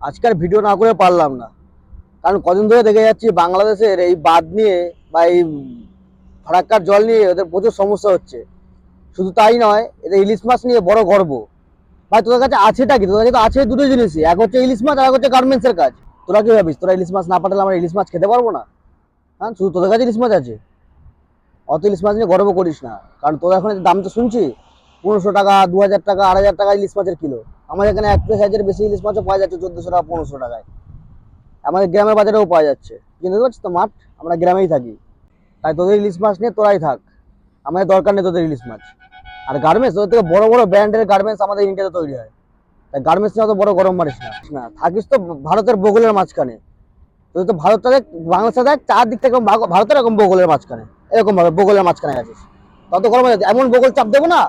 আজকের ভিডিও না করে পারলাম না, কারণ কদিন ধরে দেখে যাচ্ছি বাংলাদেশের এই বাঁধ নিয়ে বা এই ফারাক্কার জল নিয়ে ওদের প্রচুর সমস্যা হচ্ছে। শুধু তাই নয়, এদের ইলিশ মাছ নিয়ে বড় গর্ব। ভাই তোদের কাছে আছেটা কি? তোদের কাছে তো আছে দুটো জিনিসই, এক হচ্ছে ইলিশ মাছ আর এক হচ্ছে গার্মেন্টসের কাজ। তোরা কি ভাবিস তোরা ইলিশ মাছ না পাঠালে আমরা ইলিশ মাছ খেতে পারবো না? হ্যাঁ, শুধু তোদের কাছে ইলিশ মাছ আছে, অত ইলিশ মাছ নিয়ে গর্ব করিস না। কারণ তোদের এখন দাম তো শুনছি 1500 টাকা, 2000 টাকা, 2500 টাকা ইলিশ মাছের কিলো। আমাদের এখানে এক প্লেট সাইজের বেশি ইলিশ মাছও পাওয়া যাচ্ছে 1400 টাকা, 1500 টাকায়। আমাদের গ্রামের বাজারেও পাওয়া যাচ্ছে। চিনতে পারছিস তো মাঠ, আমরা গ্রামেই থাকি। তাই তোদের ইলিশ মাছ নিয়ে তোরাই থাক, আমাদের দরকার নেই তোদের ইলিশ মাছ। আর গার্মেন্টস, তোদের থেকে বড় বড় ব্র্যান্ডের গার্মেন্টস আমাদের ইন্ডিয়াতে তৈরি হয়। তাই গার্মেন্টস নিয়ে অত বড় গরম মারিস না। না থাকিস তো ভারতের বগলের মাঝখানে। তুই তো ভারতটা দেখ, বাংলাদেশটা দেখ, চারদিক থেকে ভারতের এরকম বগলের মাঝখানে, এরকম ভাবে বগলের মাঝখানে গেছিস। তত গরম হয়ে যাচ্ছে, এমন বগল চাপ দেবো না।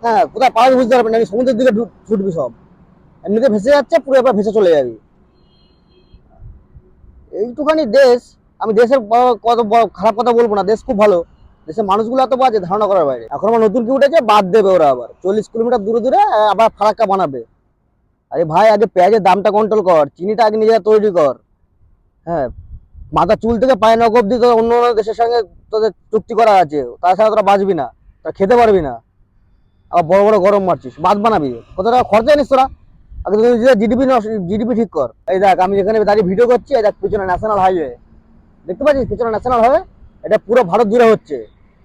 হ্যাঁ, কোথায় পাড়াতে বুঝতে পারবি না, সমুদ্রের দিকে ছুটবি সব। এমনিতে ভেসে যাচ্ছে, পুরো এবার ভেসে চলে যাবি। এইটুখানি দেশ। আমি দেশের কত বড় খারাপ কথা বলবো না, দেশ খুব ভালো। দেশের মানুষগুলো এত বাজে, ধারণা করার বাইরে। এখন আমার নতুন কি উঠেছে, বাদ দেবে ওরা আবার 40 কিলোমিটার দূরে দূরে আবার ফারাক্কা বানাবে। আরে ভাই, আগে পেঁয়াজের দামটা কন্ট্রোল কর, চিনিটা আগে নিজেরা তৈরি কর। হ্যাঁ, মাথা চুল থেকে পায়ে নখ অব্দি তো অন্য অন্য দেশের সঙ্গে তোদের চুক্তি করা আছে, তাছাড়া তোরা বাঁচবি না, তোরা খেতে পারবি না। আবার বড় বড় গরম মারছিস, বাদ বানাবি, কত টাকা খরচা জানিস তোরা? আগে জিডিপি জিডিপি ঠিক কর। এই দেখ, আমি যেখানে দাঁড়িয়ে ভিডিও করছি, এই দেখ পিছনে ন্যাশনাল হাইওয়ে, দেখতে পাচ্ছিস পিছনে ন্যাশনাল হাইওয়ে? এটা পুরো ভারত জুড়ে হচ্ছে।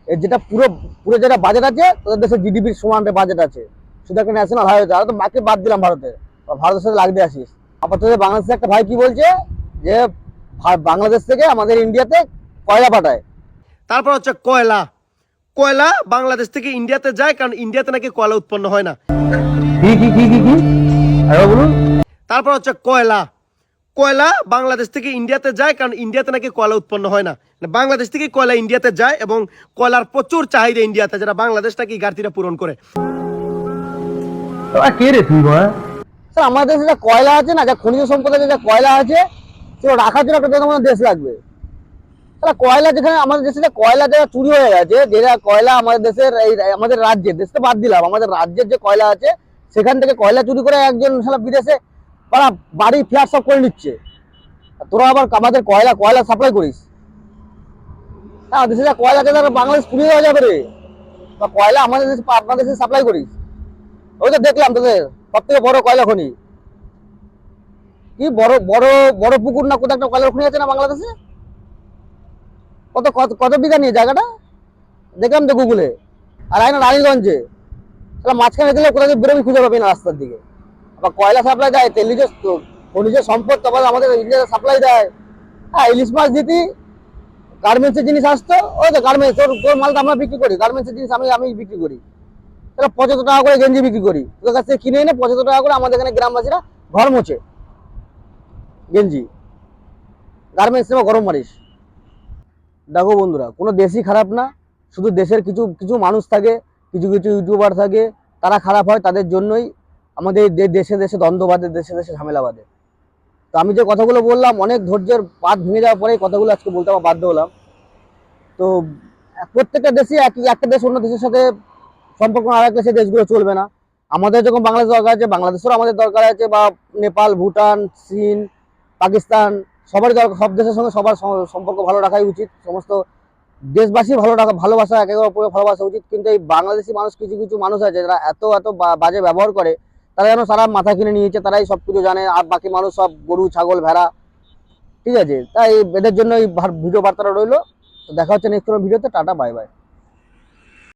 এর যেটা পুরো পুরো যেটা বাজেট আছে, তোদের দেশের জিডিপির সমান বাজেট আছে শুধু একটা ন্যাশনাল হাইওয়ে। আর তো বাকি বাদ দিলাম ভারতের, ভারতের সাথে লাগতে আসিস। আবার তোদের বাংলাদেশের একটা ভাই কি বলছে যে বাংলাদেশ থেকে আমাদের ইন্ডিয়াতে কয়লা পাঠায়। তারপর হচ্ছে কয়লা। কয়লা বাংলাদেশ থেকে ইন্ডিয়াতে যায়, কারণ ইন্ডিয়াতে নাকি কয়লা উৎপন্ন হয় না। কি কি কি কি কি আরে বলুন। তারপর হচ্ছে কয়লা। কয়লা বাংলাদেশ থেকে ইন্ডিয়াতে যায়, কারণ ইন্ডিয়াতে নাকি কয়লা উৎপন্ন হয় না। বাংলাদেশ থেকে কয়লা ইন্ডিয়াতে যায় এবং কয়লার প্রচুর চাহিদা ইন্ডিয়াতে, যেটা বাংলাদেশ নাকি ঘাটতিটা পূরণ করে। কে রে তুই? স্যার, আমাদের দেশে যা কয়লা আছে না, যা খনিজ সম্পদ আছে, যা কয়লা আছে, সেটা রাখার জন্য একটা আমাদের দেশ লাগবে। তাহলে কয়লা যেখানে আমাদের দেশে যে কয়লা যারা চুরি হয়ে গেছে, যেটা কয়লা আমাদের দেশের এই আমাদের রাজ্যের, দেশটা বাদ দিলাম, আমাদের রাজ্যের যে কয়লা আছে সেখান থেকে কয়লা চুরি করে একজন সালা বিদেশে তারা বাড়ি ফ্ল্যাট সব করে নিচ্ছে। তোরা আবার আমাদের কয়লা কয়লা সাপ্লাই করিস। হ্যাঁ, দেশে যা কয়লা আছে তারা বাংলাদেশ পুড়িয়ে দেওয়া যাবে রে। বা কয়লা আমাদের দেশে আপনার দেশে সাপ্লাই করিস। ওই তো দেখলাম তোদের সব থেকে বড় কয়লা খনি কি, বড় বড় বড় পুকুর না কোথাও একটা কয়লা খনি আছে না বাংলাদেশে? কত কত কত বিঘা নিয়ে জায়গাটা দেখলাম তো গুগলে। আর না রানীগঞ্জে, তাহলে মাঝখানে দিলে কোথাও বেরোবি খুঁজে পাবি না রাস্তার দিকে। আবার কয়লা সাপ্লাই দেয়, তেল খনিজ সম্পদ তো আমাদের ইন্ডিয়াতে সাপ্লাই দেয়। হ্যাঁ, ইলিশ মাছ দিতি, গার্মেন্টসের জিনিস আসতো, ওই তো গার্মেন্টস, তোর মালটা আমরা বিক্রি করি, গার্মেন্টসের জিনিস আমি আমি বিক্রি করি। তাহলে 75 টাকা করে গেঞ্জি বিক্রি করি, তোর কাছ থেকে কিনে এনে 75 টাকা করে আমাদের এখানে গ্রামবাসীরা ঘর মোছে গেঞ্জি। গার্মেন্টস নেওয়া গরম মারিস। দেখো বন্ধুরা, কোনো দেশই খারাপ না, শুধু দেশের কিছু কিছু মানুষ থাকে, কিছু কিছু ইউটিউবার থাকে, তারা খারাপ হয়, তাদের জন্যই আমাদের দেশে দেশে দ্বন্দ্ব বাঁধে, দেশে দেশে ঝামেলা বাঁধে। তো আমি যে কথাগুলো বললাম, অনেক ধৈর্যের বাঁধ ভেঙে যাওয়ার পরে কথাগুলো আজকে বলতে আমার বাধ্য হলাম। তো প্রত্যেকটা দেশই একটা দেশ অন্য দেশের সাথে সম্পর্ক না রাখলে সেই দেশগুলো চলবে না। আমাদের যখন বাংলাদেশ দরকার আছে, বাংলাদেশেরও আমাদের দরকার আছে, বা নেপাল, ভুটান, চীন, পাকিস্তান, সবারই দরকার। সব দেশের সঙ্গে সবার সম্পর্ক ভালো রাখাই উচিত। সমস্ত দেশবাসী ভালোবাসা একে অপরকে ভালোবাসা উচিত। কিন্তু এই বাংলাদেশি মানুষ, কিছু কিছু মানুষ আছে যারা এত এত বাজে ব্যবহার করে, তারা যেন সারা মাথা কিনে নিয়েছে, তারাই সবকিছু জানে, আর বাকি মানুষ সব গরু, ছাগল, ভেড়া। ঠিক আছে, তাই এদের জন্য এই ভিডিও বার্তাটা রইলো। তো দেখা হচ্ছে নেক্সট কোনো ভিডিওতে। Tata, bye bye.